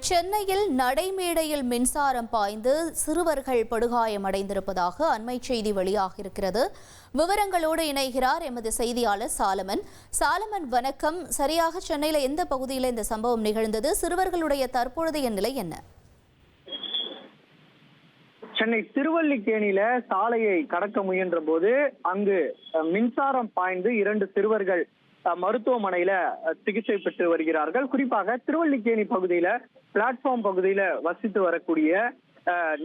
சென்னையில் நடைமேடையில் மின்சாரம் பாய்ந்து சிறுவர்கள் படுகாயமடைந்திருப்பதாக அண்மை செய்தி வெளியாகியிருக்கிறது. விவரங்களோடு இணைகிறார் எமது செய்தியாளர் சாலமன். சாலமன், வணக்கம். சரியாக சென்னையில் எந்த பகுதியில் இந்த சம்பவம் நிகழ்ந்தது? சிறுவர்களுடைய தற்பொழுதைய நிலை என்ன? சென்னை திருவல்லிக்கேணியில சாலையை கடக்க முயன்ற போது அங்கு மின்சாரம் பாய்ந்து 2 சிறுவர்கள் மருத்துவமனையில சிகிச்சை பெற்று வருகிறார்கள். குறிப்பாக திருவல்லிக்கேணி பகுதியில பிளாட்ஃபார்ம் பகுதியில வசித்து வரக்கூடிய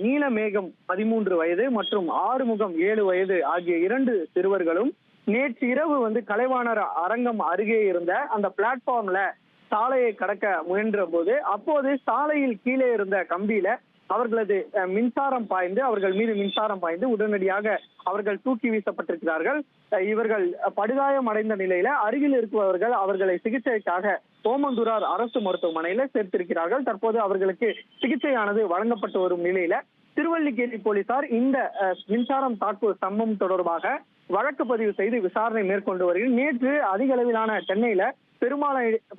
நீலமேகம் 13 வயது மற்றும் ஆறுமுகம் 7 வயது ஆகிய 2 சிறுவர்களும் நேற்று இரவு கலைவாணர் அரங்கம் அருகே இருந்த அந்த பிளாட்ஃபார்ம்ல சாலையை கடக்க முயன்ற போது அப்போது சாலையில் கீழே இருந்த கம்பியில அவர்களது அவர்கள் மீது மின்சாரம் பாய்ந்து உடனடியாக அவர்கள் தூக்கி வீசப்பட்டிருக்கிறார்கள். இவர்கள் படுகாயம் அடைந்த நிலையில அருகில் இருப்பவர்கள் அவர்களை சிகிச்சைக்காக ஓமந்தூரார் அரசு மருத்துவமனையில சேர்த்திருக்கிறார்கள். தற்போது அவர்களுக்கு சிகிச்சையானது வழங்கப்பட்டு வரும் நிலையில திருவல்லிக்கேணி போலீசார் இந்த மின்சாரம் தாக்கு சம்பவம் தொடர்பாக வழக்கு பதிவு செய்து விசாரணை மேற்கொண்டு வருகிறது. நேற்று அதிக அளவிலான சென்னையில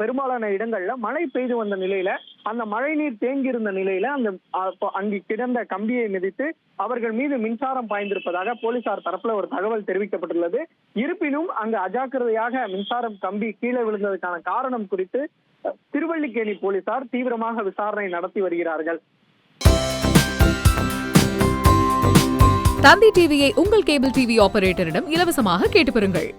பெரும்பாலான இடங்கள்ல மழை பெய்து வந்த நிலையில அந்த மழை நீர் தேங்கியிருந்த நிலையில அங்கு கிடந்த கம்பியை மிதித்து அவர்கள் மீது மின்சாரம் பாய்ந்திருப்பதாக போலீசார் தரப்புல ஒரு தகவல் தெரிவிக்கப்பட்டுள்ளது. இருப்பினும் அங்கு அஜாக்கிரதையாக மின்சாரம் கம்பி கீழே விழுந்ததற்கான காரணம் குறித்து திருவல்லிக்கேணி போலீசார் தீவிரமாக விசாரணை நடத்தி வருகிறார்கள். தந்தி டிவியை உங்கள் கேபிள் டிவி ஆபரேட்டரிடம் இலவசமாக கேட்டு பெறுங்கள்.